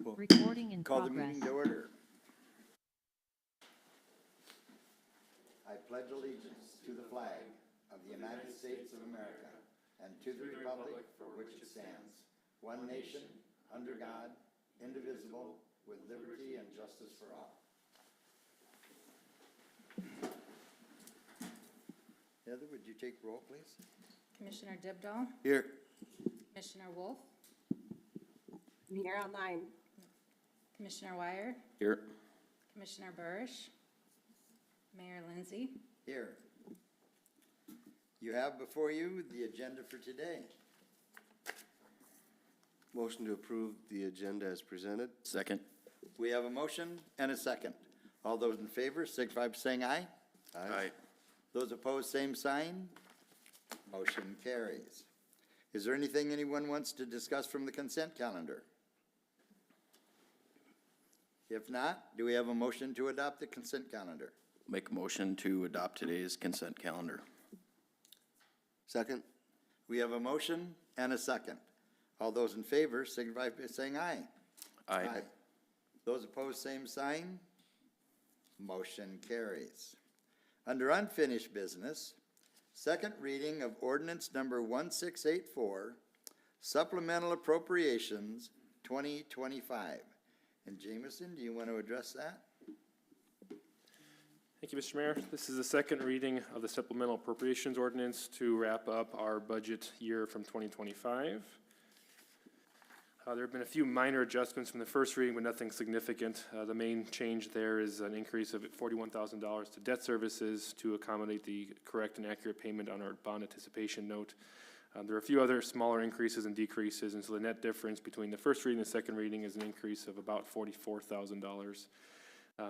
Recording in Call the progress. meeting to order. I pledge allegiance to the flag of the United States of America and to the republic for which it stands, one nation, under God, indivisible, with liberty and justice for all. Heather, would you take roll, please? Commissioner Dibdahl, Here. Commissioner Wolf, I'm here online. Commissioner Wire, Here. Commissioner Burrish, Mayor Lindsay. Here. You have before you the agenda for today. Motion to approve the agenda as presented. Second. We have a motion and a second. All those in favor, signify by saying aye. Aye. Those opposed, same sign. Motion carries. Is there anything anyone wants to discuss from the consent calendar? If not, do we have a motion to adopt the consent calendar? Make a motion to adopt today's consent calendar. Second. We have a motion and a second. All those in favor, signify by saying aye. Aye. Those opposed, same sign. Motion carries. Under unfinished business, second reading of ordinance number 1684, supplemental appropriations 2025. And Jameson, do you want to address that? Thank you, Mr. Mayor. This is the second reading of the supplemental appropriations ordinance to wrap up our budget year from 2025. There have been a few minor adjustments from the first reading, but nothing significant. The main change there is an increase of $41,000 to debt services to accommodate the correct and accurate payment on our bond anticipation note. There are a few other smaller increases and decreases, and so the net difference between the first reading and the second reading is an increase of about $44,000.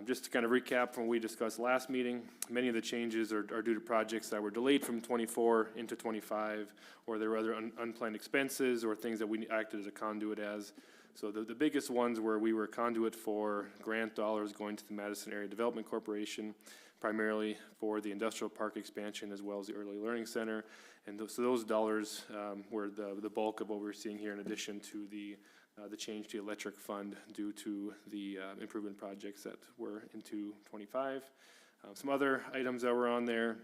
Just to kind of recap from what we discussed last meeting, many of the changes are due to projects that were delayed from 24 into 25, or there were other unplanned expenses or things that we acted as a conduit as. So the biggest ones were we were a conduit for grant dollars going to the Madison Area Development Corporation, primarily for the industrial park expansion as well as the early learning center. And so those dollars were the bulk of what we're seeing here, in addition to the change to the electric fund due to the improvement projects that were into 25. Some other items that were on there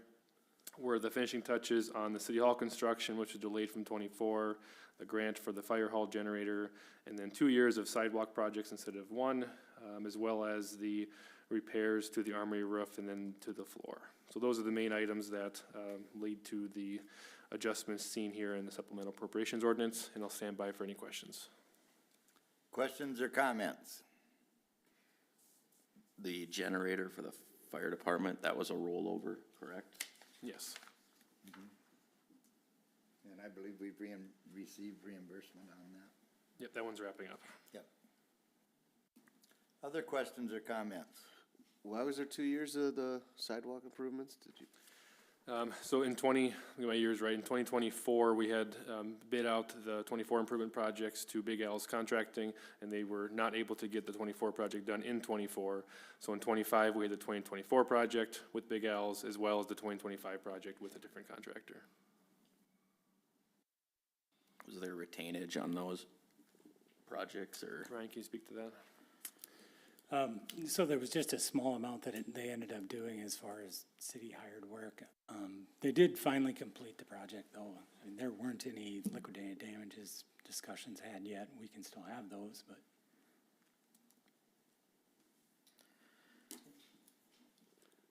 were the finishing touches on the City Hall construction, which was delayed from 24, the grant for the fire hall generator, and then 2 years of sidewalk projects instead of one, as well as the repairs to the armory roof and then to the floor. So those are the main items that lead to the adjustments seen here in the supplemental appropriations ordinance, and I'll stand by for any questions. Questions or comments? The generator for the fire department, that was a rollover, correct? Yes. And I believe we've received reimbursement on that. Yep, that one's wrapping up. Yep. Other questions or comments? Why was there 2 years of the sidewalk improvements? Did you? So in my year's right, in 2024, we had bid out the 24 improvement projects to Big Al's Contracting, and they were not able to get the 24 project done in 24. So in 25, we had the 2024 project with Big Al's, as well as the 2025 project with a different contractor. Was there retainage on those projects, or? Ryan, can you speak to that? So there was just a small amount that they ended up doing as far as city hired work. They did finally complete the project, though. I mean, there weren't any liquidated damages discussions had yet. We can still have those, but.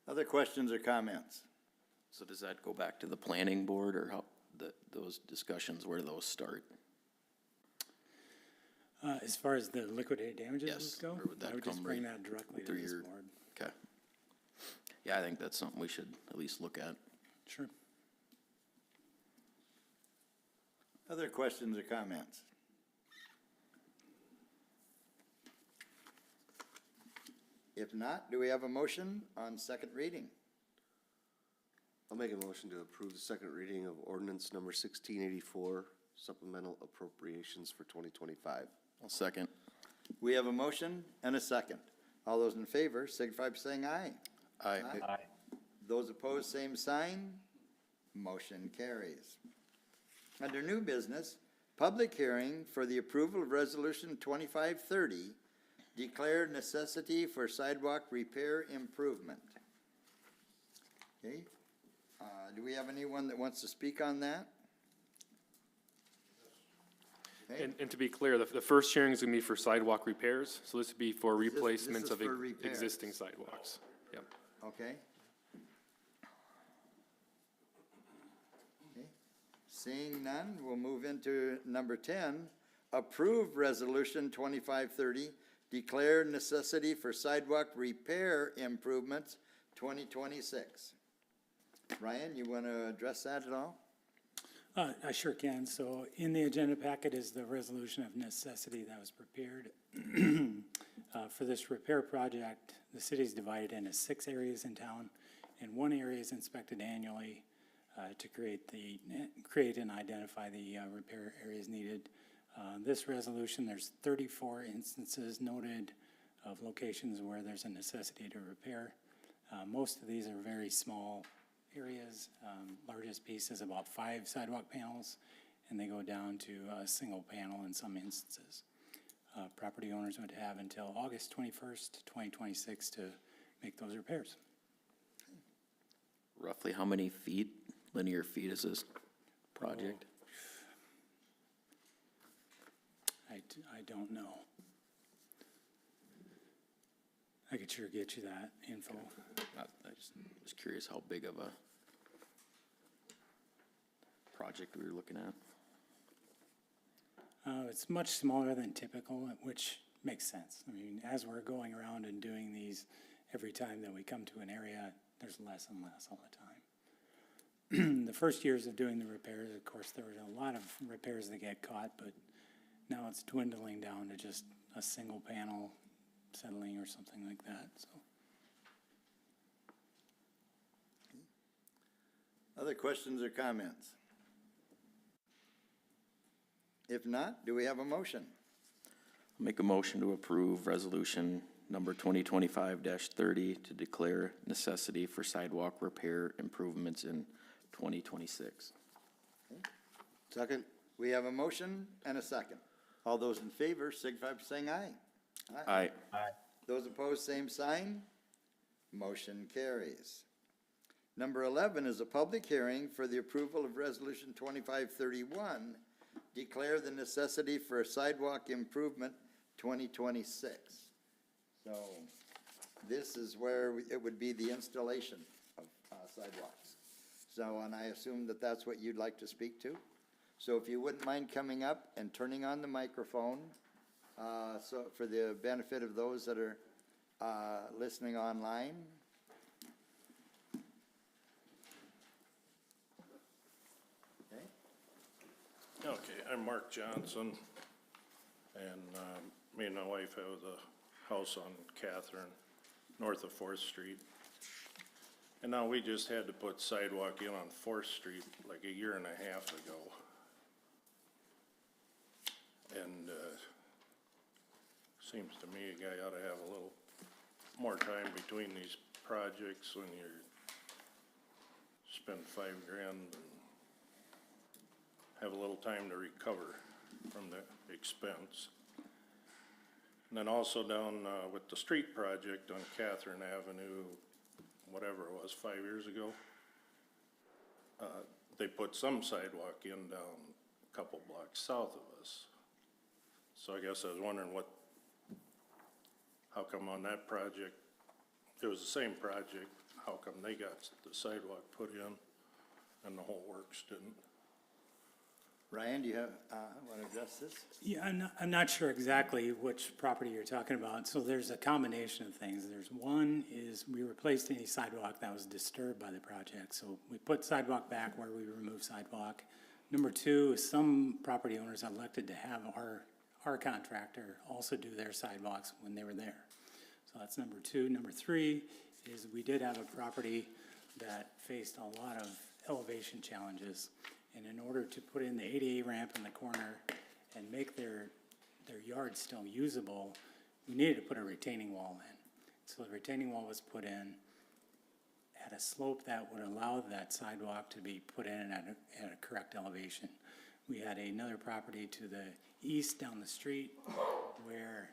Other questions or comments? So does that go back to the planning board, or how, those discussions, where do those start? As far as the liquidated damages Yes, go, or would that I would just come bring right that directly to through this your- board. Okay. Yeah, I think that's something we should at least look at. Sure. Other questions or comments? If not, do we have a motion on second reading? I'll make a motion to approve the second reading of ordinance number 1684, supplemental appropriations for 2025. I'll second. We have a motion and a second. All those in favor, signify by saying aye. Aye. Those opposed, same sign. Motion carries. Under new business, public hearing for the approval of Resolution 2530, declare necessity for sidewalk repair improvement. Okay, do we have anyone that wants to speak on that? Okay. And to be clear, the first hearing is gonna be for sidewalk repairs, so this would be for This replacements is of for repairs. existing sidewalks. Yep. Okay. Okay. Seeing none, we'll move into number 10. Approve Resolution 2530, declare necessity for sidewalk repair improvements 2026. Ryan, you want to address that at all? I sure can. So in the agenda packet is the resolution of necessity that was prepared. For this repair project, the city's divided into 6 areas in town, and 1 area is inspected annually to create and identify the repair areas needed. This resolution, there's 34 instances noted of locations where there's a necessity to repair. Most of these are very small areas. Largest piece is about 5 sidewalk panels, and they go down to a single panel in some instances. Property owners would have until August 21st, 2026 to make those repairs. Roughly how many feet, linear feet is this project? I don't know. I could sure get you that info. I just was curious how big of a project we were looking at. It's much smaller than typical, which makes sense. I mean, as we're going around and doing these, every time that we come to an area, there's less and less all the time. The first years of doing the repairs, of course, there were a lot of repairs that get caught, but now it's dwindling down to just a single panel settling or something like that, so. Other questions or comments? If not, do we have a motion? Make a motion to approve resolution number 2025-30 to declare necessity for sidewalk repair improvements in 2026. Second? We have a motion and a second. All those in favor signify by saying aye. Aye. Those opposed, same sign. Motion carries. Number 11 is a public hearing for the approval of Resolution 2531, declare the necessity for a sidewalk improvement 2026. So this is where it would be the installation of sidewalks. So, and I assume that that's what you'd like to speak to? So if you wouldn't mind coming up and turning on the microphone, so for the benefit of those that are listening online. Okay. Okay, I'm Mark Johnson, and me and my wife have a house on Catherine, north of 4th Street. And now we just had to put sidewalk in on 4th Street like a year and a half ago. And seems to me a guy ought to have a little more time between these projects when you spend $5 grand and have a little time to recover from the expense. And then also down with the street project on Catherine Avenue, whatever it was, 5 years ago, they put some sidewalk in down a couple blocks south of us. So I guess I was wondering how come on that project, it was the same project, how come they got the sidewalk put in and the whole works didn't? Ryan, do you have, want to address this? Yeah, I'm not sure exactly which property you're talking about. So there's a combination of things. There's one is we replaced any sidewalk that was disturbed by the project. So we put sidewalk back where we remove sidewalk. Number 2 is some property owners elected to have our contractor also do their sidewalks when they were there. So that's number 2. Number 3 is we did have a property that faced a lot of elevation challenges. And in order to put in the ADA ramp in the corner and make their yard still usable, we needed to put a retaining wall in. So the retaining wall was put in at a slope that would allow that sidewalk to be put in at a correct elevation. We had another property to the east down the street where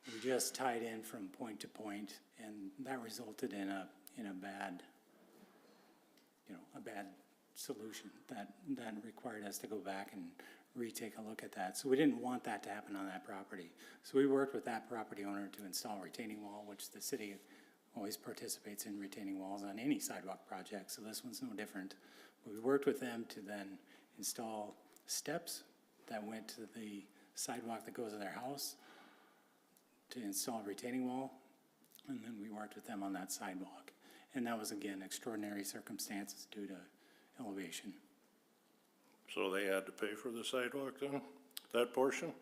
we just tied in from point to point, and that resulted in a bad, a bad solution that required us to go back and retake a look at that. So we didn't want that to happen on that property. So we worked with that property owner to install a retaining wall, which the city always participates in retaining walls on any sidewalk project, so this one's no different. We worked with them to then install steps that went to the sidewalk that goes to their house to install a retaining wall, and then we worked with them on that sidewalk. And that was, again, extraordinary circumstances due to elevation. So they had to pay for the sidewalk then, that portion?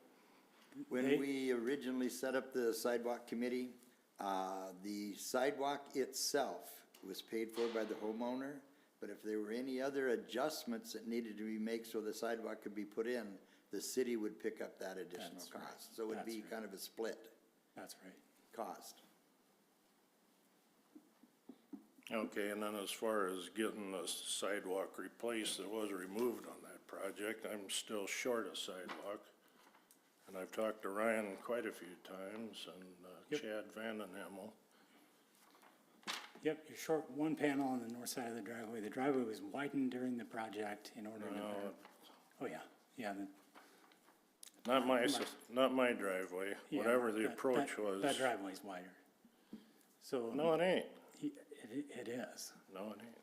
When They- we originally set up the sidewalk committee, the sidewalk itself was paid for by the homeowner, but if there were any other adjustments that needed to be made so the sidewalk could be put in, the city would pick up that additional That's right. cost. So it would That's be right. kind of a split That's right. cost. Okay, and then as far as getting the sidewalk replaced that was removed on that project, I'm still short a sidewalk. And I've talked to Ryan quite a few times and Yep. Chad Van den Hemel. Yep, you're short one panel on the north side of the driveway. The driveway was widened during the project in order to, No, oh, yeah, yeah. not my driveway, yeah, whatever the that- approach that- was. That driveway's wider. So. No, it ain't. It is. No, it ain't.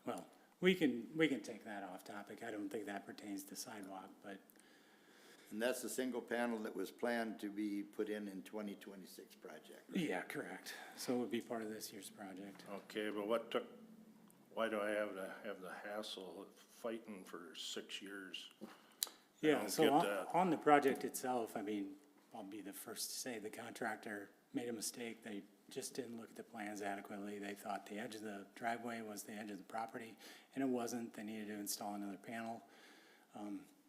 Well, we can take that off topic. I don't think that pertains to sidewalk, but And that's the single panel that was planned to be put in 2026 project. yeah, correct. So it would be part of this year's project. Okay, but why do I have to have the hassle of fighting for 6 years? Yeah, don't so get on, that. on the project itself, I mean, I'll be the first to say the contractor made a mistake. They just didn't look at the plans adequately. They thought the edge of the driveway was the edge of the property, and it wasn't. They needed to install another panel.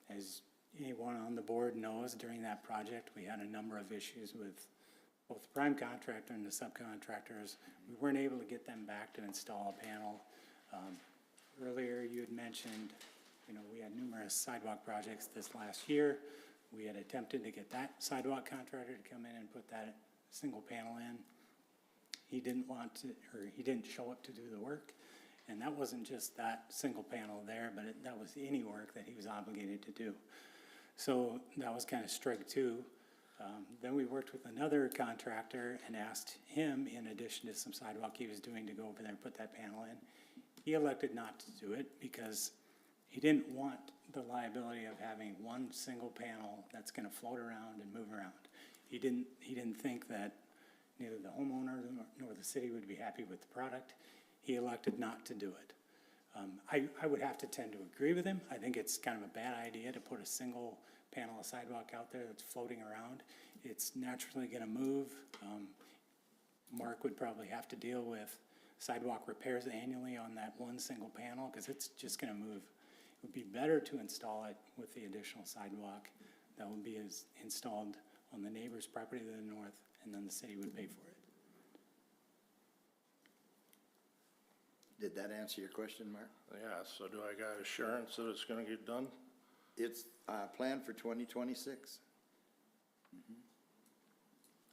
As anyone on the board knows, during that project, we had a number of issues with both the prime contractor and the subcontractors. We weren't able to get them back to install a panel. Earlier, you had mentioned, we had numerous sidewalk projects this last year. We had attempted to get that sidewalk contractor to come in and put that single panel in. He didn't want to, or he didn't show up to do the work. And that wasn't just that single panel there, but that was any work that he was obligated to do. So that was kind of strike two. Then we worked with another contractor and asked him, in addition to some sidewalk he was doing, to go over there and put that panel in. He elected not to do it because he didn't want the liability of having one single panel that's gonna float around and move around. He didn't think that neither the homeowner nor the city would be happy with the product. He elected not to do it. I would have to tend to agree with him. I think it's kind of a bad idea to put a single panel of sidewalk out there that's floating around. It's naturally gonna move. Mark would probably have to deal with sidewalk repairs annually on that one single panel, because it's just gonna move. It would be better to install it with the additional sidewalk that would be installed on the neighbor's property to the north, and then the city would pay for it. Did that answer your question, Mark? Yeah, so do I got assurance that it's gonna get done? It's planned for 2026.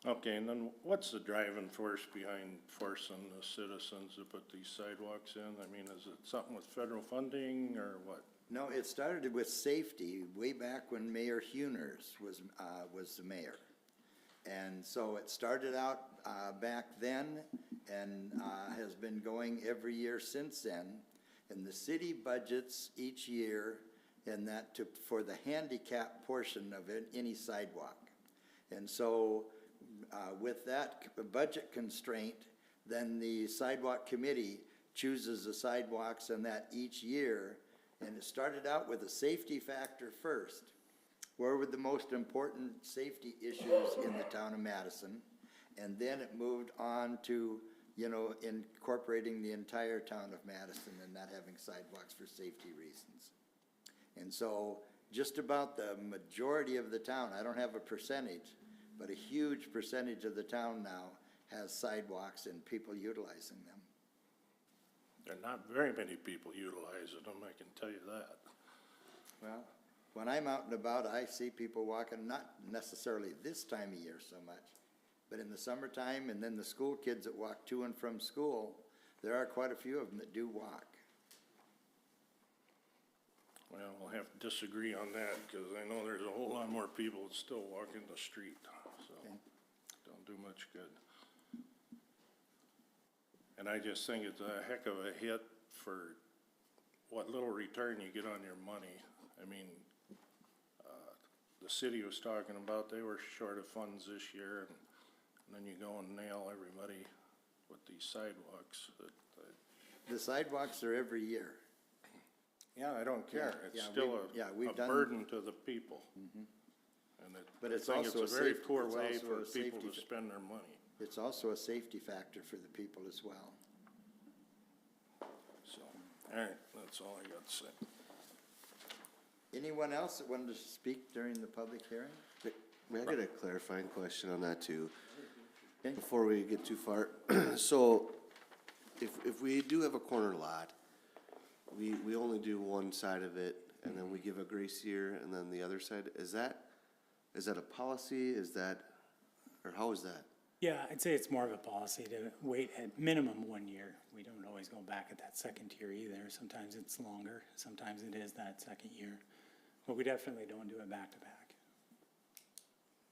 Okay, and then what's the driving force behind forcing the citizens to put these sidewalks in? I mean, is it something with federal funding or what? No, it started with safety way back when Mayor Huners was the mayor. And so it started out back then and has been going every year since then. And the city budgets each year in that for the handicap portion of any sidewalk. And so with that budget constraint, then the sidewalk committee chooses the sidewalks and that each year. And it started out with a safety factor first. Where were the most important safety issues in the town of Madison? And then it moved on to, incorporating the entire town of Madison and not having sidewalks for safety reasons. And so just about the majority of the town, I don't have a percentage, but a huge percentage of the town now has sidewalks and people utilizing them. There are not very many people utilizing them, I can tell you that. Well, when I'm out and about, I see people walking, not necessarily this time of year so much, but in the summertime, and then the school kids that walk to and from school, there are quite a few of them that do walk. Well, we'll have to disagree on that, because I know there's a whole lot more people that still walk in the street, so Okay. don't do much good. And I just think it's a heck of a hit for what little return you get on your money. I mean, the city was talking about they were short of funds this year, and then you go and nail everybody with these sidewalks. The sidewalks are every year. Yeah, I don't care. Yeah, It's yeah, still we've a done- burden to the people. And But I it's think also it's a a very safe- poor it's way also for a people safety to fa- spend their money, It's also a safety factor for the people as well. so, all right, that's all I got to say. Anyone else that wanted to speak during the public hearing? May I get a clarifying question on that too? Okay. Before we get too far, so if we do have a corner lot, we only do one side of it and then we give a grace year and then the other side, is that a policy, or how is that? Yeah, I'd say it's more of a policy to wait at minimum 1 year. We don't always go back at that second year either. Sometimes it's longer, sometimes it is that second year. But we definitely don't do it back to back.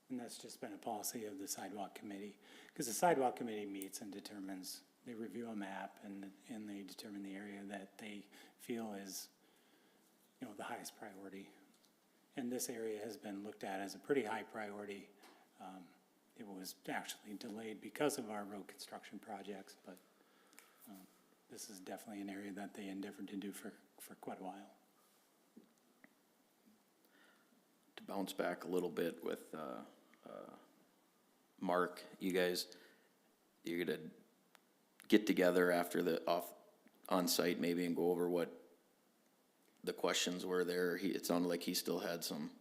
And that's just been a policy of the sidewalk committee. Because the sidewalk committee meets and determines, they review a map and they determine the area that they feel is, you know, the highest priority. And this area has been looked at as a pretty high priority. It was actually delayed because of our road construction projects, but this is definitely an area that they endeavored to do for quite a while. To bounce back a little bit with, Mark, you're gonna get together after on-site maybe and go over what the questions were there. It sounded like he still had some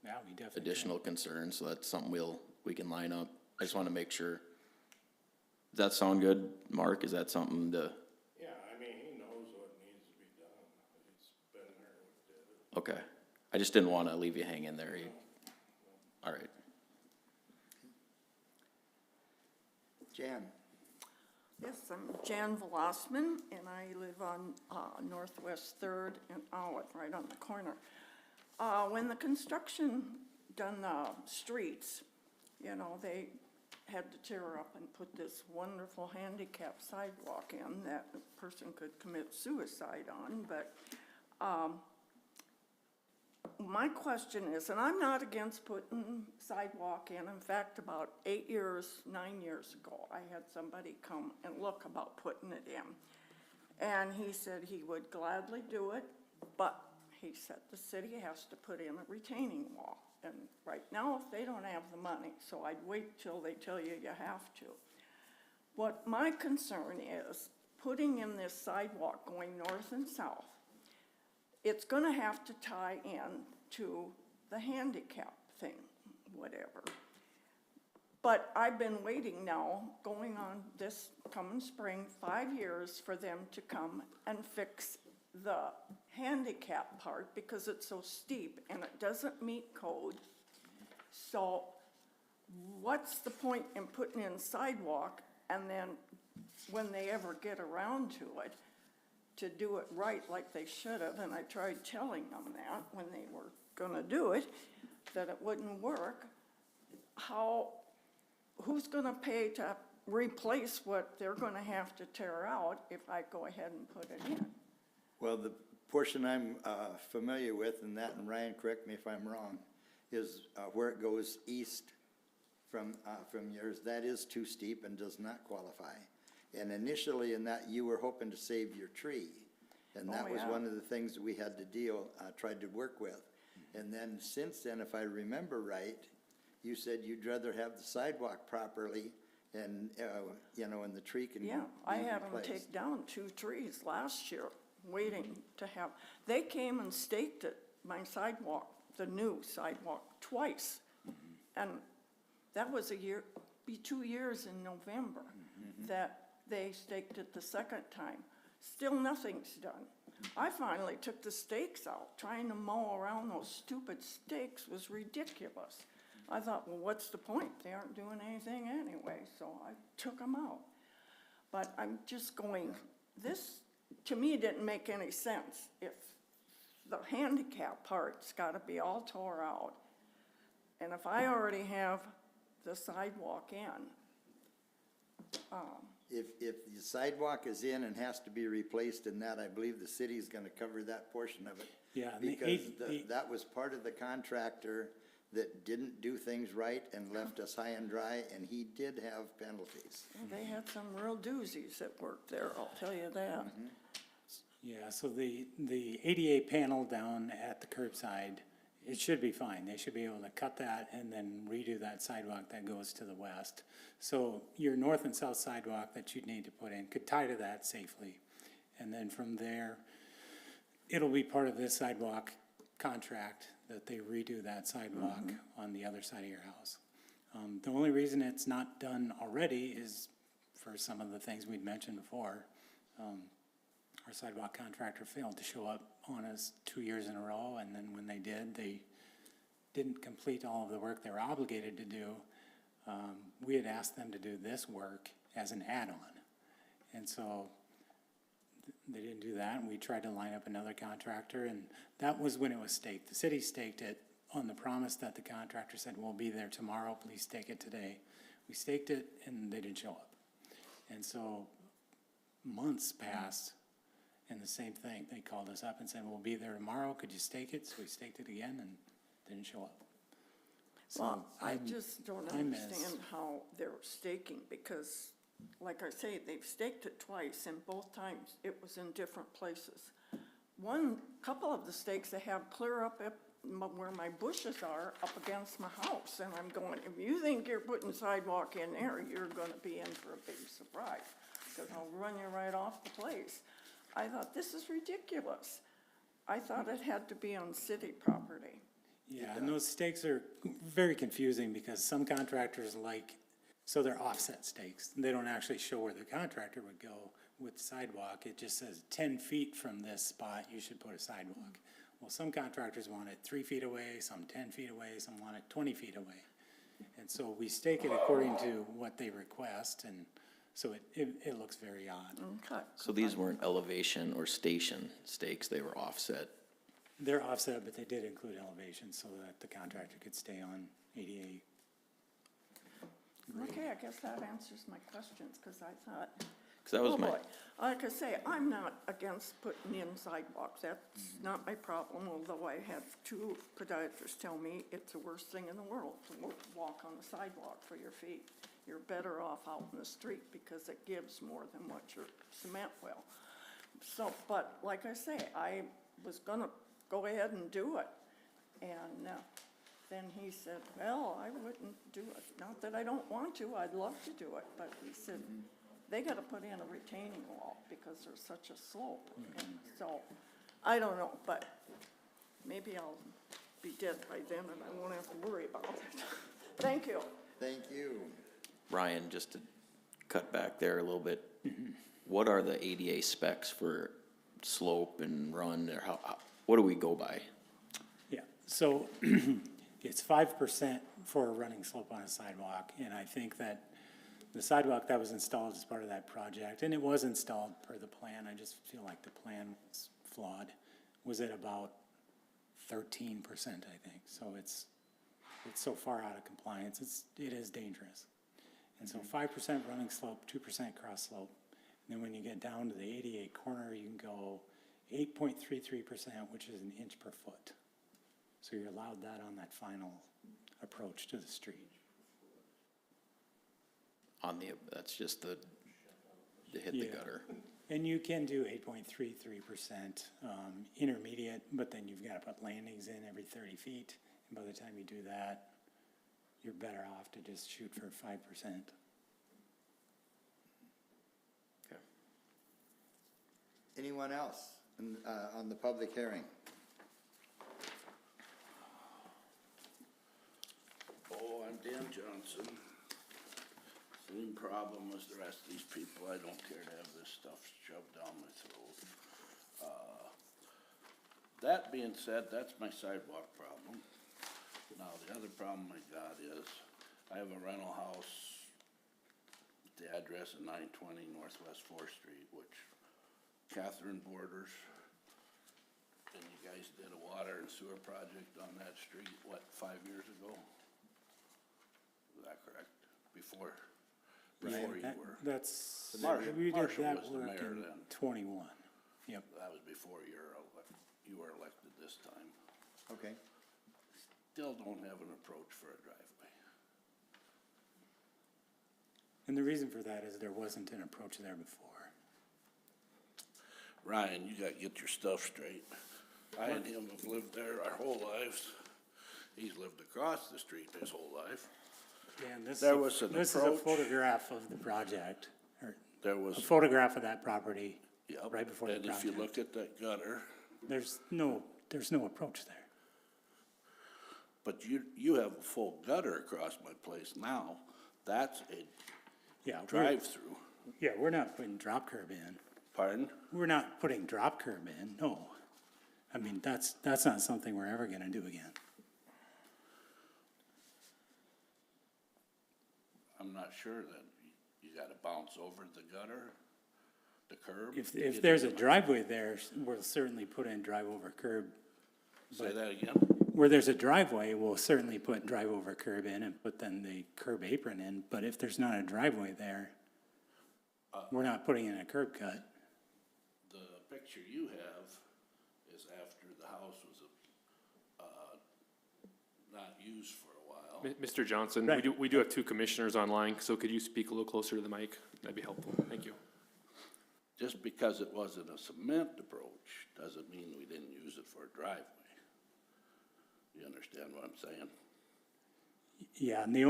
Yeah, we definitely. additional concerns, so that's something we can line up. I just wanna make sure. Does that sound good, Mark? Is that something to, Yeah, I mean, he knows what needs to be done. He's been there, looked at it. okay. I just didn't wanna leave you hanging there. All right. Jan? Yes, I'm Jan Velosman, and I live on Northwest Third and Owlet, right on the corner. When the construction done the streets, you know, they had to tear up and put this wonderful handicap sidewalk in that a person could commit suicide on, but my question is, and I'm not against putting sidewalk in. In fact, about 9 years ago, I had somebody come and look about putting it in. And he said he would gladly do it, but he said the city has to put in a retaining wall. And right now, if they don't have the money, so I'd wait till they tell you you have to. What my concern is, putting in this sidewalk going north and south, it's gonna have to tie in to the handicap thing, whatever. But I've been waiting now, going on this coming spring, 5 years for them to come and fix the handicap part because it's so steep and it doesn't meet code. So what's the point in putting in sidewalk and then when they ever get around to it, to do it right like they should have, and I tried telling them that when they were gonna do it, that it wouldn't work, who's gonna pay to replace what they're gonna have to tear out if I go ahead and put it in? Well, the portion I'm familiar with, and Ryan, correct me if I'm wrong, is where it goes east from yours. That is too steep and does not qualify. And initially in that, you were hoping to save your tree. And that Oh, was yeah. one of the things that we had to tried to work with. And then since then, if I remember right, you said you'd rather have the sidewalk properly and, you know, and the tree can be Yeah, I had them replaced. take down 2 trees last year, waiting to have, they came and staked it, my sidewalk, the new sidewalk, twice. And that was be 2 years in November that they staked it the second time. Still nothing's done. I finally took the stakes out. Trying to mow around those stupid stakes was ridiculous. I thought, well, what's the point? They aren't doing anything anyway, so I took them out. But I'm just going, this, to me, didn't make any sense. If the handicap part's gotta be all tore out, and if I already have the sidewalk in, If the sidewalk is in and has to be replaced in that, I believe the city's gonna cover that portion of it. Yeah, and the Because eight- that was part of the contractor that didn't do things right and left us high and dry, and he did have penalties. they had some real doozies that worked there, I'll tell you that. Yeah, so the ADA panel down at the curbside, it should be fine. They should be able to cut that and then redo that sidewalk that goes to the west. So your north and south sidewalk that you'd need to put in could tie to that safely. And then from there, it'll be part of this sidewalk contract that they redo that sidewalk on the other side of your house. The only reason it's not done already is for some of the things we'd mentioned before. Our sidewalk contractor failed to show up on us 2 years in a row, and then when they did, they didn't complete all of the work they were obligated to do. We had asked them to do this work as an add-on, and so they didn't do that, and we tried to line up another contractor, and that was when it was staked. The city staked it on the promise that the contractor said, we'll be there tomorrow, please stake it today. We staked it, and they didn't show up. And so months passed, and the same thing, they called us up and said, we'll be there tomorrow, could you stake it? So we staked it again and didn't show up. So Well, I I'm- just don't I'm as- understand how they're staking, because, like I say, they've staked it twice, and both times it was in different places. Couple of the stakes they have clear up at where my bushes are, up against my house, and I'm going, if you think you're putting sidewalk in there, you're gonna be in for a big surprise, because I'll run you right off the place. I thought, this is ridiculous. I thought it had to be on city property. Yeah, and those stakes are very confusing because some contractors so they're offset stakes. They don't actually show where the contractor would go with the sidewalk. It just says 10 feet from this spot, you should put a sidewalk. Well, some contractors want it 3 feet away, some 10 feet away, some want it 20 feet away. And so we stake it according to what they request, and so it looks very odd. Okay. So these weren't elevation or station stakes, they were offset. They're offset, but they did include elevation so that the contractor could stay on ADA. Okay, I guess that answers my questions, because I thought, Cause that was oh my, boy. Like I say, I'm not against putting in sidewalks, that's not my problem, although I had 2 podiatrists tell me it's the worst thing in the world to walk on the sidewalk for your feet. You're better off out in the street because it gives more than what your cement will. So, but like I say, I was gonna go ahead and do it. And then he said, well, I wouldn't do it. Not that I don't want to, I'd love to do it, but he said, they gotta put in a retaining wall because there's such a slope. And so, I don't know, but maybe I'll be dead by then and I won't have to worry about it. Thank you. Thank you. Ryan, just to cut back there a little bit, what are the ADA specs for slope and run, or what do we go by? Yeah, so it's 5% for a running slope on a sidewalk, and I think that the sidewalk that was installed as part of that project, and it was installed per the plan, I just feel like the plan was flawed, was at about 13%, I think. So it's so far out of compliance, it is dangerous. And so 5% running slope, 2% cross slope. And then when you get down to the 88 corner, you can go 8.33%, which is an inch per foot. So you're allowed that on that final approach to the street. That's just to hit the Yeah. gutter. And you can do 8.33% intermediate, but then you've got to put landings in every 30 feet. And by the time you do that, you're better off to just shoot for 5%. Okay. Anyone else on the public hearing? Oh, I'm Dan Johnson. Same problem as the rest of these people. I don't care to have this stuff shoved down my throat. That being said, that's my sidewalk problem. Now, the other problem I got is, I have a rental house, the address of 920 Northwest 4th Street, which Catherine borders. And you guys did a water and sewer project on that street, what, 5 years ago? Is that correct? Before you were. That's, Marshall- we did Marshall that was the work mayor in then. 21. Yep. That was before you were elected this time. Okay. Still don't have an approach for a driveway. And the reason for that is there wasn't an approach there before. Ryan, you gotta get your stuff straight. I and him have lived there our whole lives. He's lived across the street his whole life. Yeah, and this There was an this is a approach. photograph of the project, or There a was, photograph of that property yep, right before the and if you project. look at that gutter, There's no approach there. but you have a full gutter across my place now. That's a Yeah, drive-through. we're not putting drop curb in. Pardon? We're not putting drop curb in, no. I mean, that's not something we're ever gonna do again. I'm not sure that you gotta bounce over the gutter, the curb. to If get there's a into my- driveway there, we'll certainly put in drive over curb. Say that again? Where there's a driveway, we'll certainly put drive over curb in and put then the curb apron in, but if there's not a driveway there, we're not putting in a curb cut. The picture you have is after the house was, not used for a while. Mr. Johnson, Right. we do have two commissioners online, so could you speak a little closer to the mic? That'd be helpful. Thank you. Just because it wasn't a cement approach, doesn't mean we didn't use it for a driveway. You understand what I'm saying? Yeah, and the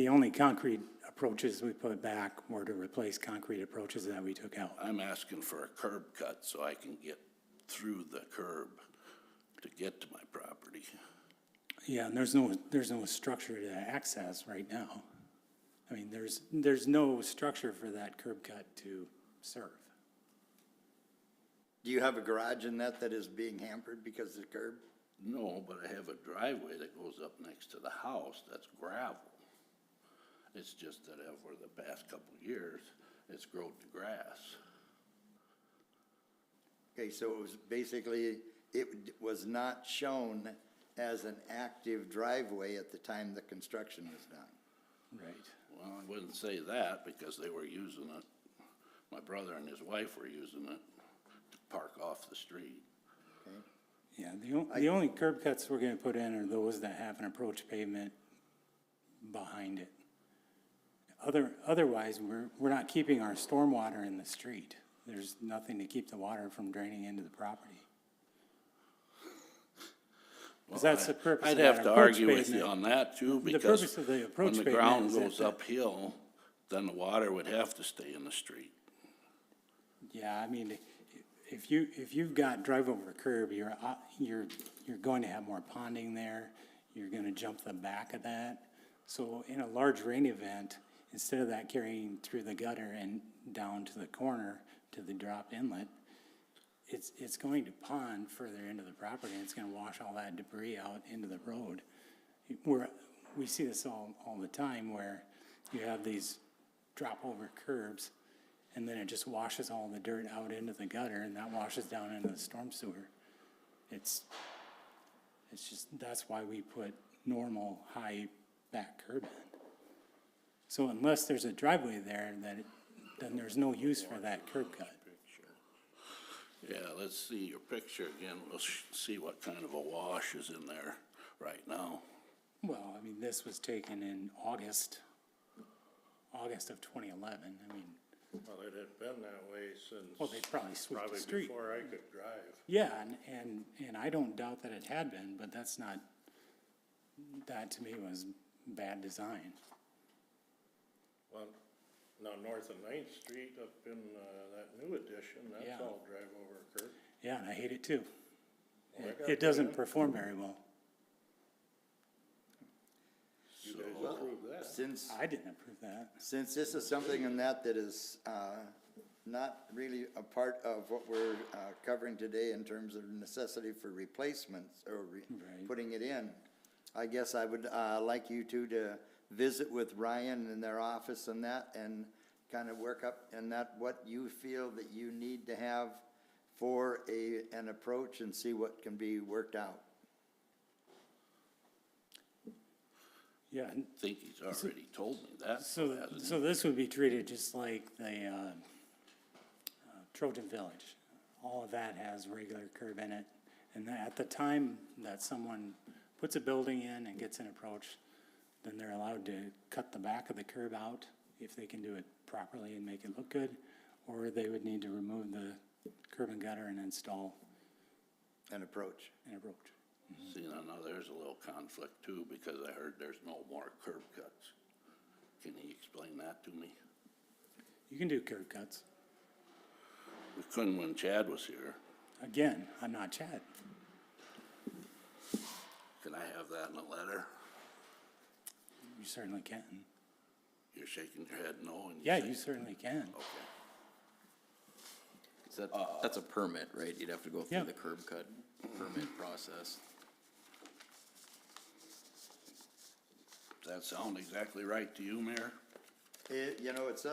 only concrete approaches we put back were to replace concrete approaches that we took out. I'm asking for a curb cut so I can get through the curb to get to my property. Yeah, and there's no structure to access right now. I mean, there's no structure for that curb cut to serve. Do you have a garage in that is being hampered because of the curb? No, but I have a driveway that goes up next to the house that's gravel. It's just that over the past couple of years, it's grown to grass. Okay, so it was basically, it was not shown as an active driveway at the time the construction was done. Right. Well, I wouldn't say that because they were using it. My brother and his wife were using it to park off the street. Okay. Yeah, the only curb cuts we're gonna put in are those that have an approach pavement behind it. Otherwise, we're not keeping our stormwater in the street. There's nothing to keep the water from draining into the property. Because Well, that's the purpose of I'd that have to approach argue with you pavement. on that too, The because purpose of the when approach the pavement ground is that goes the- uphill, then the water would have to stay in the street. Yeah, I mean, if you've got drive over curb, you're going to have more ponding there. You're gonna jump the back of that. So in a large rain event, instead of that carrying through the gutter and down to the corner to the drop inlet, it's going to pond further into the property, and it's gonna wash all that debris out into the road. We see this all the time where you have these drop over curbs, and then it just washes all the dirt out into the gutter, and that washes down into the storm sewer. It's just, that's why we put normal high back curb in. So unless there's a driveway there, then there's no use for that curb cut. Yeah, let's see your picture again. We'll see what kind of a wash is in there right now. Well, I mean, this was taken in August of 2011. I mean, Well, it had been that way since. well, they probably swept the Probably street. before I could drive. Yeah, and I don't doubt that it had been, but that to me was bad design. Well, now north of Ninth Street up in, that new addition, that's Yeah. all drive over curb. Yeah, and I hate it too. Well, I got It doesn't that. perform very well. You guys approved that. since, I didn't approve that. since this is something in that is, not really a part of what we're, covering today in terms of necessity for replacements or Right. putting it in, I guess I would, like you two to visit with Ryan in their office and that, and kind of work up in that, what you feel that you need to have for an approach and see what can be worked out. Yeah, I think he's already told me that, so, hasn't he? so this would be treated just like the, Trojan Village. All of that has regular curb in it. And at the time that someone puts a building in and gets an approach, then they're allowed to cut the back of the curb out if they can do it properly and make it look good. Or they would need to remove the curb and gutter and install An approach. an approach. See, now there's a little conflict too, because I heard there's no more curb cuts. Can he explain that to me? You can do curb cuts. We couldn't when Chad was here. Again, I'm not Chad. Can I have that in a letter? You certainly can. You're shaking your head no, and Yeah, say- you certainly can. Okay. Is that's a permit, right? You'd have to go Yeah. through the curb cut permit process. Does that sound exactly right to you, Mayor? You know, it's,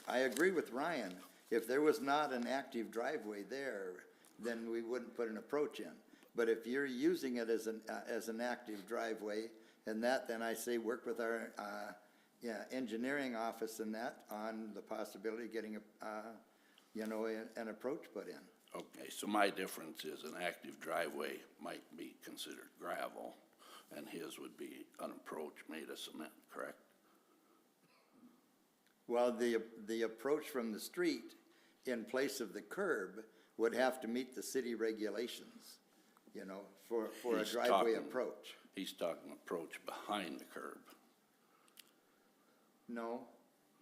I agree with Ryan. If there was not an active driveway there, then we wouldn't put an approach in. But if you're using it as an active driveway, and that, then I say work with our, engineering office and that on the possibility of getting an approach put in. Okay, so my difference is an active driveway might be considered gravel, and his would be an approach made of cement, correct? Well, the approach from the street in place of the curb would have to meet the city regulations, for a He's driveway talking- approach. He's talking approach behind the curb. No,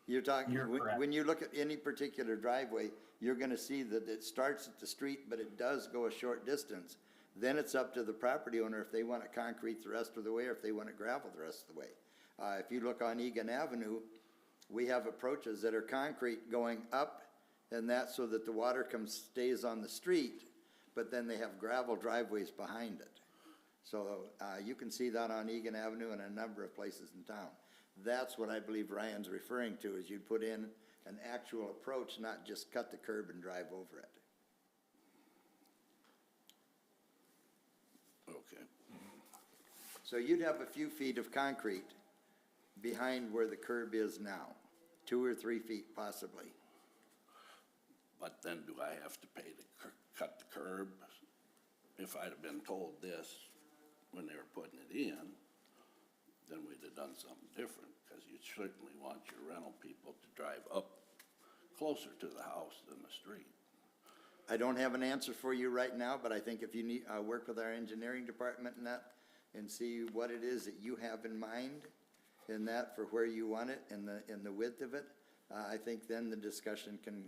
you're talking, when you look at any particular driveway, you're gonna see that it starts at the street, but it does go a short distance. Then it's up to the property owner if they want it concrete the rest of the way, or if they want it gravel the rest of the way. If you look on Egan Avenue, we have approaches that are concrete going up and that so that the water stays on the street, but then they have gravel driveways behind it. So, you can see that on Egan Avenue and a number of places in town. That's what I believe Ryan's referring to, is you'd put in an actual approach, not just cut the curb and drive over it. Okay. So you'd have a few feet of concrete behind where the curb is now, 2 or 3 feet possibly. But then do I have to pay to cut the curb? If I'd have been told this when they were putting it in, then we'd have done something different, because you certainly want your rental people to drive up closer to the house than the street. I don't have an answer for you right now, but I think if you need, work with our engineering department and that, and see what it is that you have in mind in that for where you want it and the width of it, I think then the discussion can,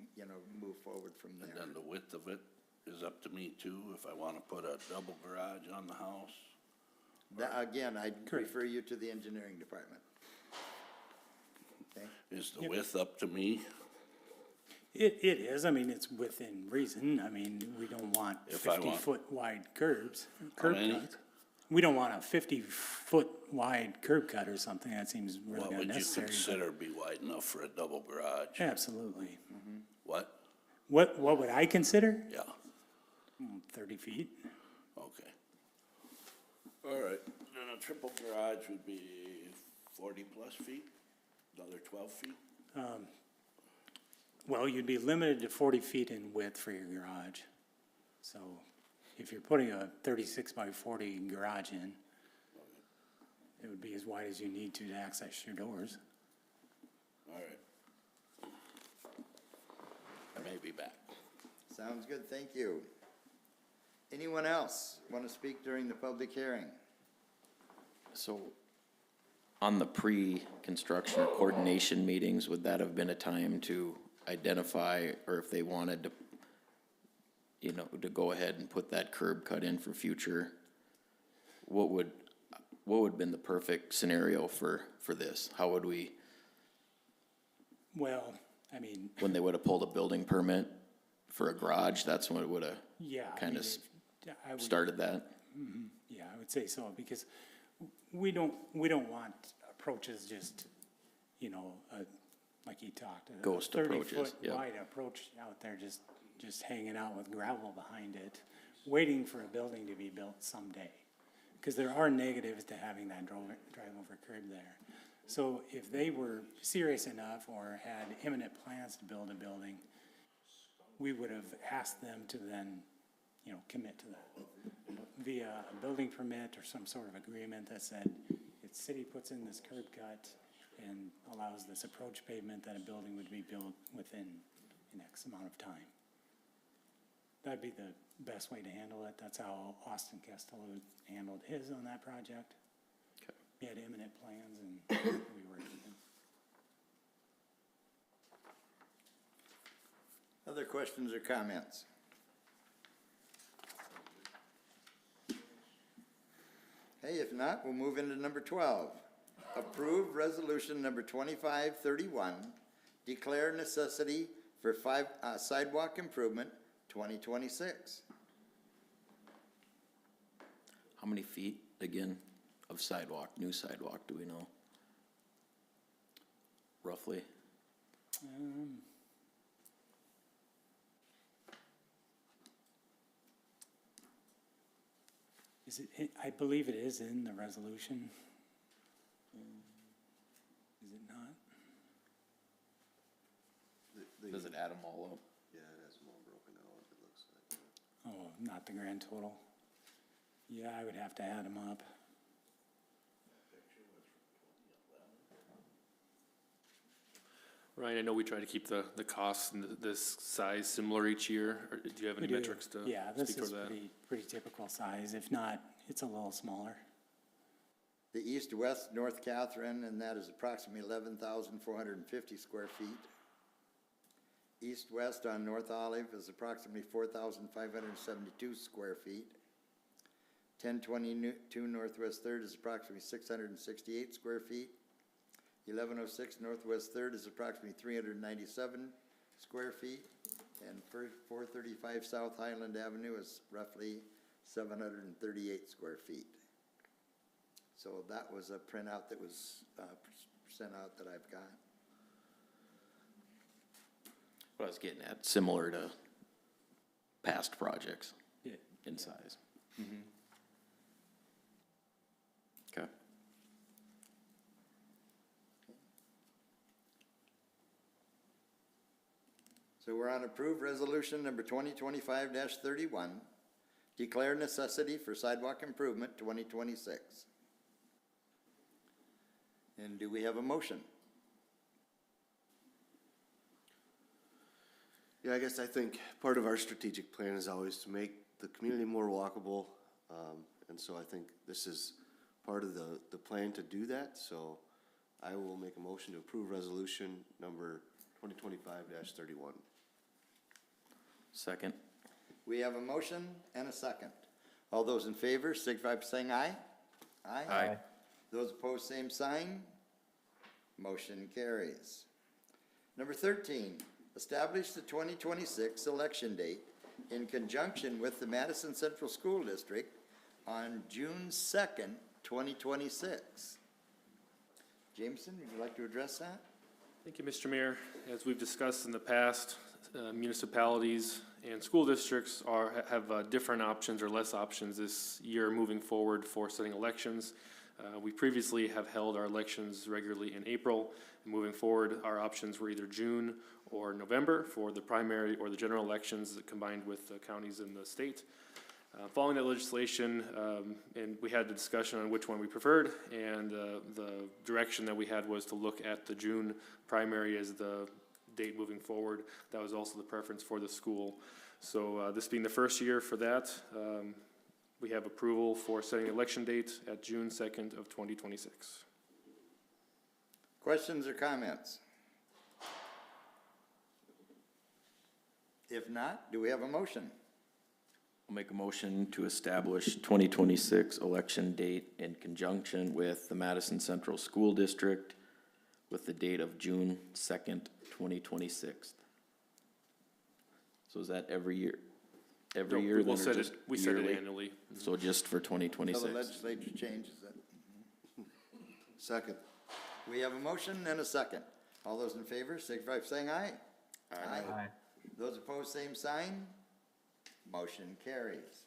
move forward from And there. then the width of it is up to me too, if I want to put a double garage on the house. Again, I'd refer you to the engineering department. Okay? Is the width up to me? It is, I mean, it's within reason. I mean, we don't want If I want- 50-foot wide curb many? cuts. We don't want a 50-foot wide curb cut or something. That seems really What would you unnecessary. but- consider be wide enough for a double garage? Absolutely. What? What would I consider? Yeah, 30 feet? okay. All right, then a triple garage would be 40-plus feet, another 12 feet? Well, you'd be limited to 40 feet in width for your garage. So if you're putting a 36 by 40 garage in, it would be as wide as you need to access your doors. All right. I may be back. Sounds good, thank you. Anyone else want to speak during the public hearing? So on the pre-construction coordination meetings, would that have been a time to identify, or if they wanted to, to go ahead and put that curb cut in for future, what would, what would have been the perfect scenario for this? How would we, Well, I mean, when they would have pulled a building permit for a garage, that's when it would have yeah. I kind mean, of I would- started that? Yeah, I would say so, because we don't want approaches just, you know, like he talked. Ghost approaches, 30-foot yep. wide approach out there, just hanging out with gravel behind it, waiting for a building to be built someday. Because there are negatives to having that drive-over curb there. So if they were serious enough or had imminent plans to build a building, we would have asked them to then, you know, commit to that via a building permit or some sort of agreement that said, if the city puts in this curb cut and allows this approach pavement, that a building would be built within an X amount of time. That'd be the best way to handle it. That's how Austin Castello handled his on that project. Okay. He had imminent plans and we worked with him. Other questions or comments? Hey, if not, we'll move into number 12. Approve resolution number 2531, declare necessity for sidewalk improvement 2026. How many feet, again, of sidewalk, new sidewalk, do we know? Roughly? Is it, I believe it is in the resolution. Is it not? Does it add them all up? Yeah, it has them all broken out, it looks like. Oh, not the grand total? Yeah, I would have to add them up. Ryan, I know we try to keep the costs and this size similar each year, or do you have any We do. metrics to Yeah, this speak toward is that? pretty typical size. If not, it's a little smaller. The east-west North Catherine, and that is approximately 11,450 square feet. East-west on North Olive is approximately 4,572 square feet. 1022 Northwest Third is approximately 668 square feet. 1106 Northwest Third is approximately 397 square feet. And 435 South Highland Avenue is roughly 738 square feet. So that was a printout that was sent out that I've got. What I was getting at, similar to past projects Yeah. in size. Okay. So we're on approved resolution number 2025-31, declare necessity for sidewalk improvement 2026. And do we have a motion? Yeah, I guess I think part of our strategic plan is always to make the community more walkable. And so I think this is part of the plan to do that. So I will make a motion to approve resolution number 2025-31. Second? We have a motion and a second. All those in favor, signify by saying aye. Aye. Those opposed, same sign. Motion carries. Number 13, establish the 2026 election date in conjunction with the Madison Central School District on June 2nd, 2026. Jameson, would you like to address that? Thank you, Mr. Mayor. As we've discussed in the past, municipalities and school districts have different options or less options this year moving forward for setting elections. We previously have held our elections regularly in April. Moving forward, our options were either June or November for the primary or the general elections combined with the counties in the state. Following that legislation, and we had a discussion on which one we preferred, and the direction that we had was to look at the June primary as the date moving forward. That was also the preference for the school. So this being the first year for that, we have approval for setting the election date at June 2nd of 2026. Questions or comments? If not, do we have a motion? I'll make a motion to establish 2026 election date in conjunction with the Madison Central School District with the date of June 2nd, 2026. So is that every year? Every year then, We'll or set it, just we set it yearly? annually. So just for Until 2026? the legislature changes it. Second. We have a motion and a second. All those in favor, signify by saying aye. Aye. Those opposed, same sign. Motion carries.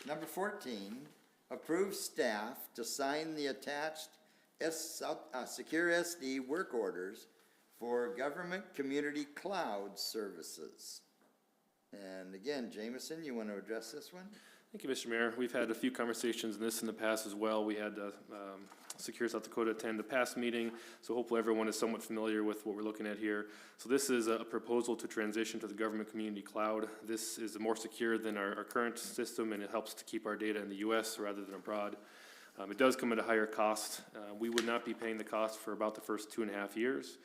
Number 14, approve staff to sign the attached Secure SD work orders for government community cloud services. And again, Jameson, you want to address this one? Thank you, Mr. Mayor. We've had a few conversations in this in the past as well. We had Secure South Dakota attend the past meeting, so hopefully everyone is somewhat familiar with what we're looking at here. So this is a proposal to transition to the government community cloud. This is more secure than our current system, and it helps to keep our data in the US rather than abroad. It does come at a higher cost. We would not be paying the cost for about the first 2.5 years.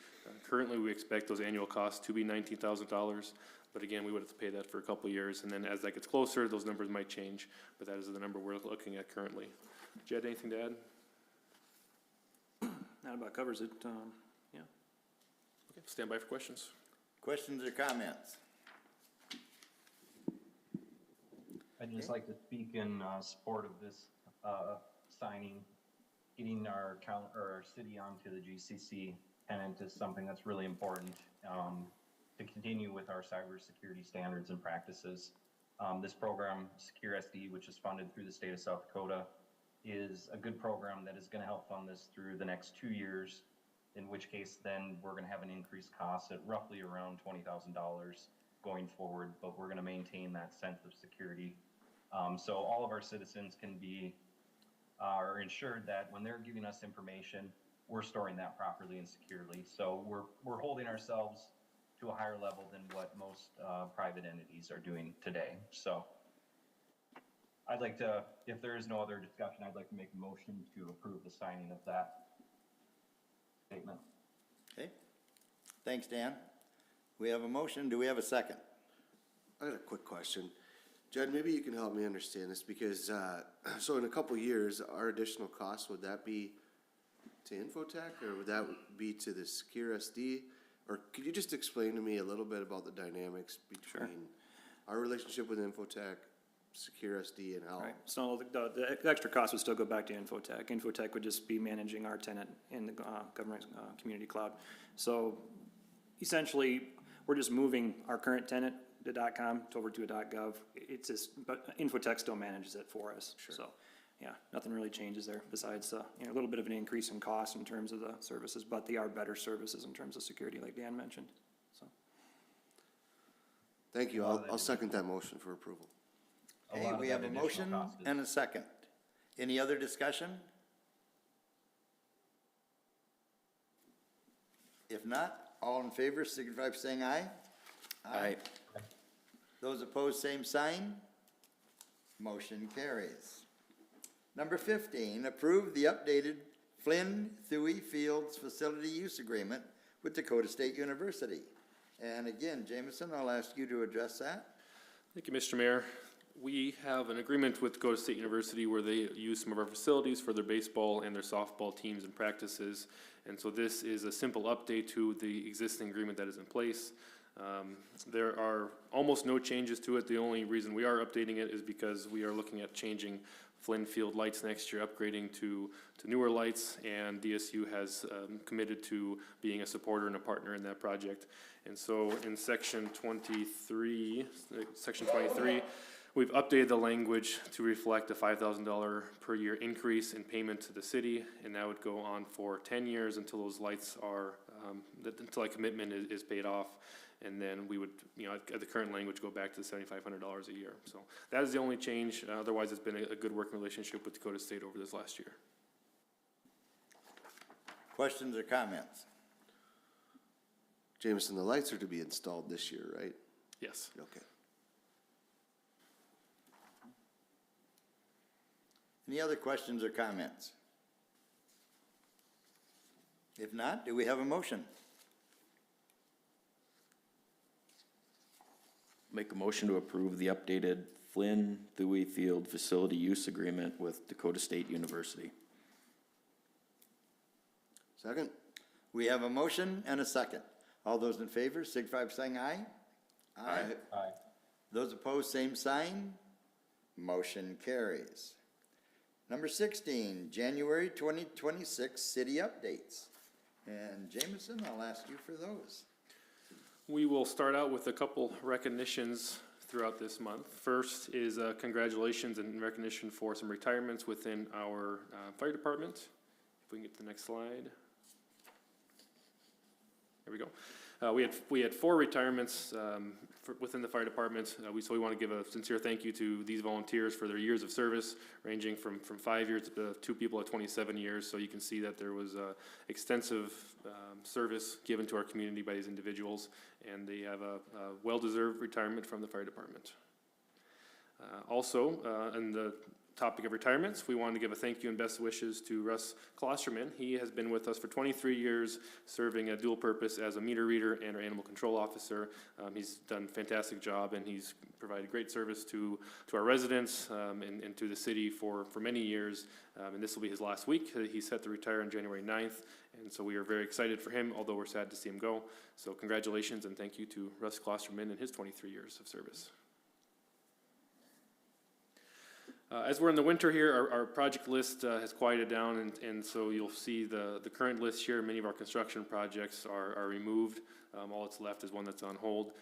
Currently, we expect those annual costs to be $19,000. But again, we would have to pay that for a couple of years, and then as that gets closer, those numbers might change, but that is the number we're looking at currently. Jed, anything to add? That about covers it, yeah. Okay, stand by for questions. Questions or comments? I'd just like to speak in support of this signing. Getting our city onto the GCC tenant is something that's really important to continue with our cybersecurity standards and practices. This program, Secure SD, which is funded through the state of South Dakota, is a good program that is going to help fund this through the next 2 years, in which case then we're going to have an increased cost at roughly around $20,000 going forward, but we're going to maintain that sense of security. So all of our citizens are ensured that when they're giving us information, we're storing that properly and securely. So we're holding ourselves to a higher level than what most private entities are doing today. So I'd like to, if there is no other discussion, I'd like to make a motion to approve the signing of that statement. Okay. Thanks, Dan. We have a motion. Do we have a second? I got a quick question. Jed, maybe you can help me understand this because, so in a couple of years, our additional cost, would that be to Infotech or would that be to the Secure SD? Or could you just explain to me a little bit about the dynamics between our relationship with Infotech, Secure SD, and how? Right, so the extra cost would still go back to Infotech. Infotech would just be managing our tenant in the government community cloud. So essentially, we're just moving our current tenant, the .com, over to a .gov. It's just, but Infotech still manages it for us. Sure. So, yeah, nothing really changes there besides a little bit of an increase in cost in terms of the services, but they are better services in terms of security, like Dan mentioned. So, Thank you. I'll second that motion for approval. Okay, we have a motion and a second. Any other discussion? If not, all in favor, signify by saying aye. Aye. Those opposed, same sign. Motion carries. Number 15, approve the updated Flynn Thuy Fields Facility Use Agreement with Dakota State University. And again, Jameson, I'll ask you to address that. Thank you, Mr. Mayor. We have an agreement with Dakota State University where they use some of our facilities for their baseball and their softball teams and practices. And so this is a simple update to the existing agreement that is in place. There are almost no changes to it. The only reason we are updating it is because we are looking at changing Flynn Field lights next year, upgrading to newer lights, and DSU has committed to being a supporter and a partner in that project. And so in section 23, we've updated the language to reflect a $5,000 per year increase in payment to the city, and that would go on for 10 years until those lights are, until that commitment is paid off. And then we would, at the current language, go back to the $7,500 a year. So that is the only change. Otherwise, it's been a good working relationship with Dakota State over this last year. Questions or comments? Jameson, the lights are to be installed this year, right? Yes. Okay. Any other questions or comments? If not, do we have a motion? Make a motion to approve the updated Flynn Dewey Field Facility Use Agreement with Dakota State University. Second? We have a motion and a second. All those in favor, signify by saying aye. Aye. Aye. Those opposed, same sign. Motion carries. Number 16, January 2026 city updates. And Jameson, I'll ask you for those. We will start out with a couple recognitions throughout this month. First is congratulations and recognition for some retirements within our fire department. If we can get to the next slide. There we go. We had 4 retirements within the fire department. So we want to give a sincere thank you to these volunteers for their years of service, ranging from 5 years to 2 people at 27 years. So you can see that there was extensive service given to our community by these individuals, and they have a well-deserved retirement from the fire department. Also, in the topic of retirements, we wanted to give a thank you and best wishes to Russ Klosterman. He has been with us for 23 years, serving a dual purpose as a meter reader and our animal control officer. He's done a fantastic job, and he's provided great service to our residents and to the city for many years. And this will be his last week. He's set to retire on January 9th, and so we are very excited for him, although we're sad to see him go. So congratulations and thank you to Russ Klosterman and his 23 years of service. As we're in the winter here, our project list has quieted down, and so you'll see the current list here. Many of our construction projects are removed. All that's left is one that's on hold.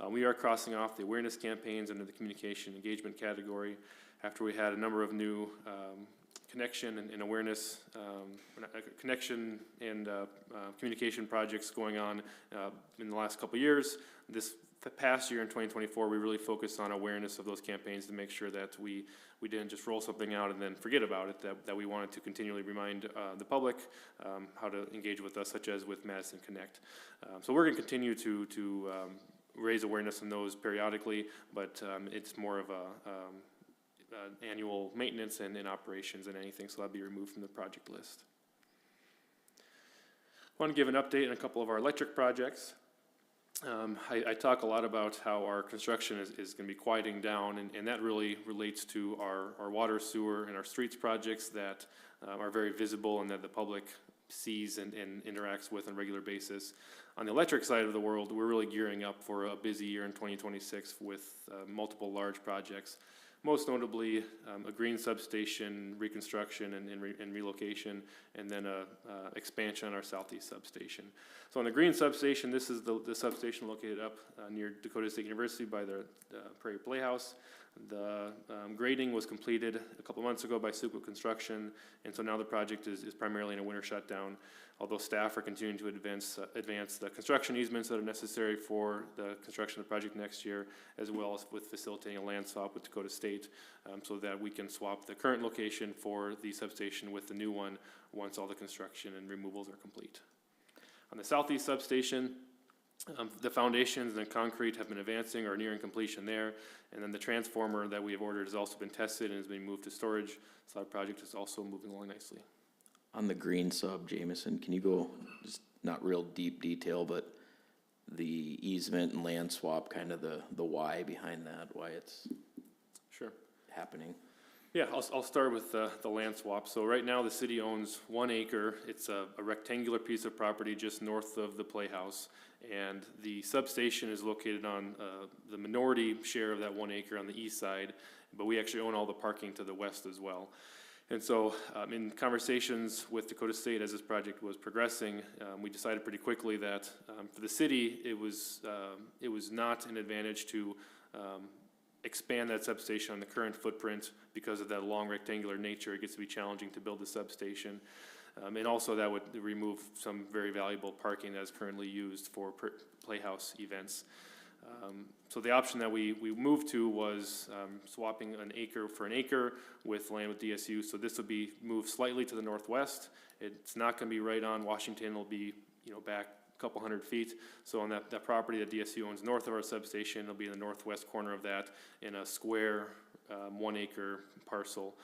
We are crossing off the awareness campaigns under the communication engagement category after we had a number of new connection and awareness, connection and communication projects going on in the last couple of years. This past year in 2024, we really focused on awareness of those campaigns to make sure that we didn't just roll something out and then forget about it, that we wanted to continually remind the public how to engage with us, such as with Madison Connect. So we're going to continue to raise awareness on those periodically, but it's more of a annual maintenance and operations than anything, so that'll be removed from the project list. I want to give an update on a couple of our electric projects. I talk a lot about how our construction is going to be quieting down, and that really relates to our water, sewer, and our streets projects that are very visible and that the public sees and interacts with on a regular basis. On the electric side of the world, we're really gearing up for a busy year in 2026 with multiple large projects. Most notably, a green substation reconstruction and relocation, and then a expansion on our southeast substation. So on the green substation, this is the substation located up near Dakota State University by the Prairie Playhouse. The grading was completed a couple months ago by Suco Construction, and so now the project is primarily in a winter shutdown, although staff are continuing to advance the construction easements that are necessary for the construction of the project next year, as well as with facilitating a land swap with Dakota State, so that we can swap the current location for the substation with the new one once all the construction and removals are complete. On the southeast substation, the foundations and concrete have been advancing or nearing completion there, and then the transformer that we have ordered has also been tested and has been moved to storage, so that project is also moving along nicely. On the green sub, Jameson, can you go, just not real deep detail, but the easement and land swap, kind of the why behind that, why it's Sure. happening? Yeah, I'll start with the land swap. So right now, the city owns 1 acre. It's a rectangular piece of property just north of the Playhouse. And the substation is located on the minority share of that 1 acre on the east side, but we actually own all the parking to the west as well. And so in conversations with Dakota State as this project was progressing, we decided pretty quickly that for the city, it was not an advantage to expand that substation on the current footprint because of that long rectangular nature. It gets to be challenging to build a substation. And also that would remove some very valuable parking that is currently used for Playhouse events. So the option that we moved to was swapping an acre for an acre with land with DSU. So this would be moved slightly to the northwest. It's not going to be right on Washington. It'll be back a couple hundred feet. So on that property that DSU owns north of our substation, it'll be in the northwest corner of that in a square 1 acre parcel.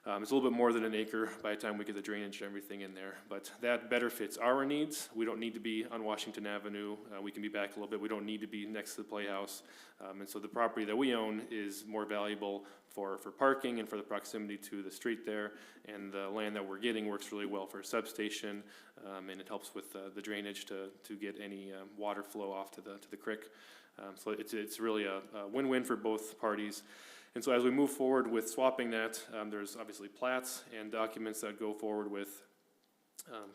It's a little bit more than an acre by the time we get the drainage and everything in there, but that better fits our needs. We don't need to be on Washington Avenue. We can be back a little bit. We don't need to be next to the Playhouse. And so the property that we own is more valuable for parking and for the proximity to the street there. And the land that we're getting works really well for a substation, and it helps with the drainage to get any water flow off to the creek. So it's really a win-win for both parties. And so as we move forward with swapping that, there's obviously plats and documents that go forward with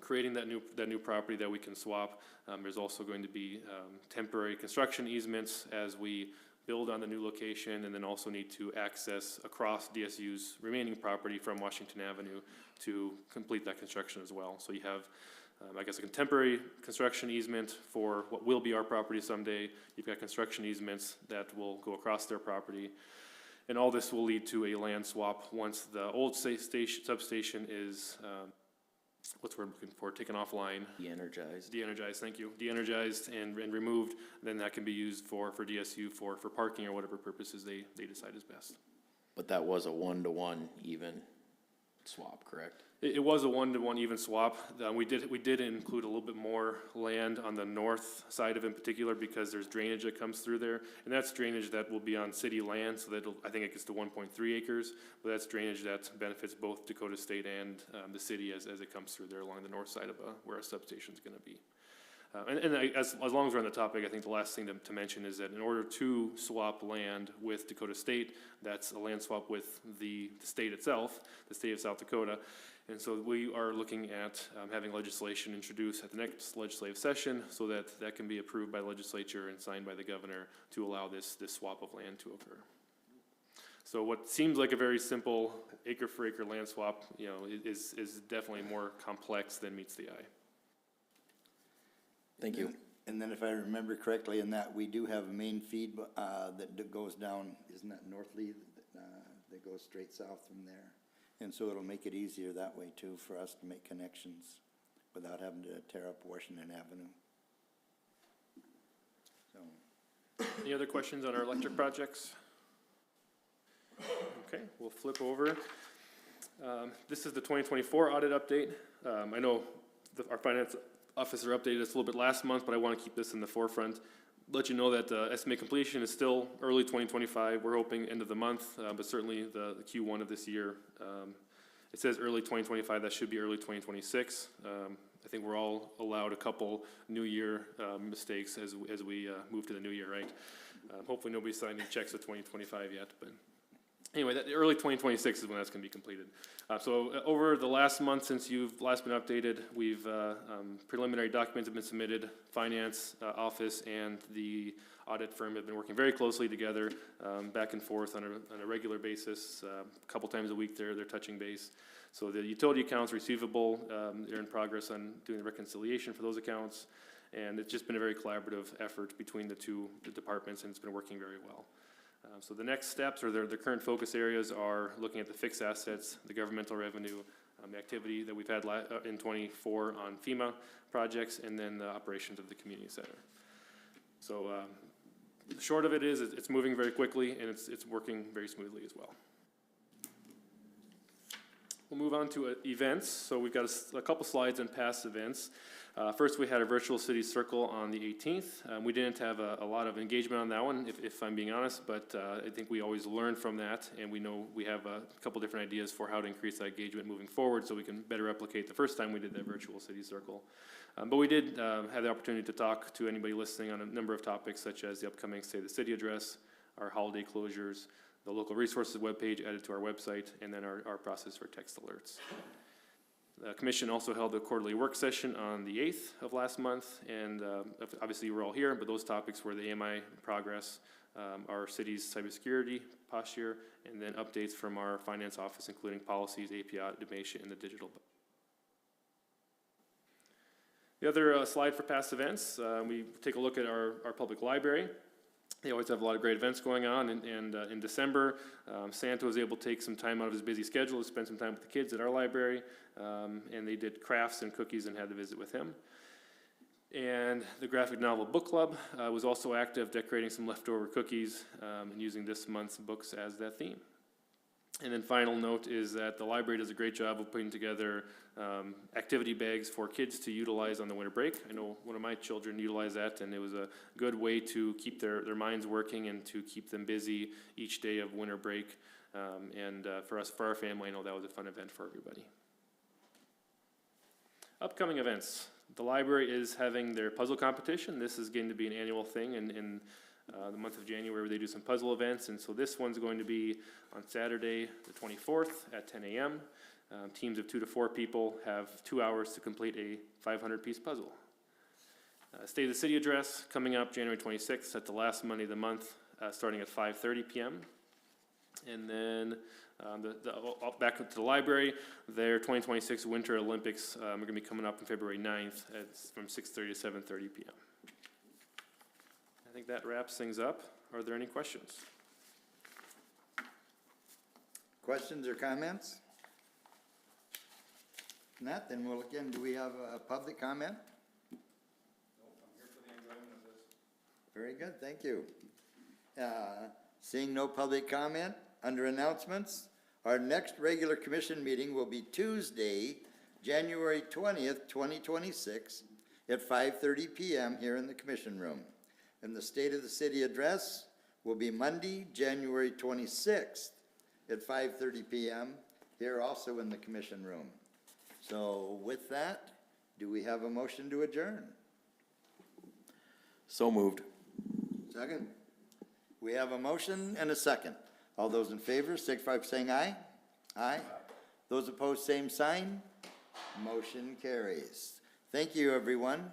creating that new property that we can swap. There's also going to be temporary construction easements as we build on the new location, and then also need to access across DSU's remaining property from Washington Avenue to complete that construction as well. So you have, I guess, a temporary construction easement for what will be our property someday. You've got construction easements that will go across their property. And all this will lead to a land swap once the old substation is, what's the word I'm looking for, taken offline. De-energized. De-energized, thank you. De-energized and removed, then that can be used for DSU for parking or whatever purposes they decide is best. But that was a 1-to-1 even swap, correct? It was a 1-to-1 even swap. We did include a little bit more land on the north side of it in particular because there's drainage that comes through there. And that's drainage that will be on city land, so I think it gets to 1.3 acres. But that's drainage that benefits both Dakota State and the city as it comes through there along the north side of where our substation's gonna be. As long as we're on the topic, I think the last thing to mention is that in order to swap land with Dakota State, that's a land swap with the state itself, the state of South Dakota. And so we are looking at having legislation introduced at the next legislative session so that can be approved by the legislature and signed by the governor to allow this swap of land to occur. So what seems like a very simple acre for acre land swap, is definitely more complex than meets the eye. Thank you. And then if I remember correctly in that, we do have a main feed that goes down, isn't that Northly, that goes straight south from there? And so it'll make it easier that way too for us to make connections without having to tear up Washington Avenue. So. Any other questions on our electric projects? Okay, we'll flip over. This is the 2024 audit update. I know our finance officer updated us a little bit last month, but I want to keep this in the forefront. Let you know that estimate completion is still early 2025. We're hoping end of the month, but certainly the Q1 of this year. It says early 2025. That should be early 2026. I think we're all allowed a couple New Year mistakes as we move to the new year, right? Hopefully nobody's signing checks of 2025 yet, but anyway, that early 2026 is when that's going to be completed. So over the last month since you've last been updated, we've preliminary documents have been submitted. Finance office and the audit firm have been working very closely together, back and forth on a regular basis. A couple times a week they're touching base. So the utility accounts receivable, they're in progress on doing the reconciliation for those accounts. And it's just been a very collaborative effort between the two departments, and it's been working very well. So the next steps or the current focus areas are looking at the fixed assets, the governmental revenue, the activity that we've had in 24 on FEMA projects, and then the operations of the community center. So the short of it is it's moving very quickly, and it's working very smoothly as well. We'll move on to events. So we've got a couple slides on past events. First, we had a virtual city circle on the 18th. We didn't have a lot of engagement on that one, if I'm being honest, but I think we always learn from that, and we know we have a couple different ideas for how to increase that engagement moving forward so we can better replicate the first time we did that virtual city circle. But we did have the opportunity to talk to anybody listening on a number of topics, such as the upcoming State of the City address, our holiday closures, the local resources webpage added to our website, and then our process for text alerts. The commission also held a quarterly work session on the 8th of last month, and obviously you were all here, but those topics were the AMI progress, our city's cybersecurity posture, and then updates from our finance office, including policies, API automation, and the digital. The other slide for past events, we take a look at our public library. They always have a lot of great events going on, and in December, Santa was able to take some time out of his busy schedule to spend some time with the kids at our library, and they did crafts and cookies and had to visit with him. And the graphic novel book club was also active, decorating some leftover cookies and using this month's books as that theme. And then final note is that the library does a great job of putting together activity bags for kids to utilize on the winter break. I know one of my children utilized that, and it was a good way to keep their minds working and to keep them busy each day of winter break. For our family, I know that was a fun event for everybody. Upcoming events. The library is having their puzzle competition. This is going to be an annual thing in the month of January where they do some puzzle events. And so this one's going to be on Saturday, the 24th at 10 a.m. Teams of 2 to 4 people have 2 hours to complete a 500-piece puzzle. State of the City address coming up January 26th at the last Monday of the month, starting at 5:30 p.m. And then back up to the library, their 2026 Winter Olympics are going to be coming up on February 9th from 6:30 to 7:30 p.m. I think that wraps things up. Are there any questions? Questions or comments? If not, then we'll look in. Do we have a public comment? Nope, I'm here for the enjoyment of this. Very good, thank you. Seeing no public comment, under announcements, our next regular commission meeting will be Tuesday, January 20th, 2026, at 5:30 p.m. here in the commission room. And the State of the City address will be Monday, January 26th, at 5:30 p.m. here also in the commission room. So with that, do we have a motion to adjourn? So moved. Second. We have a motion and a second. All those in favor, signify by saying aye. Aye. Those opposed, same sign. Motion carries. Thank you, everyone.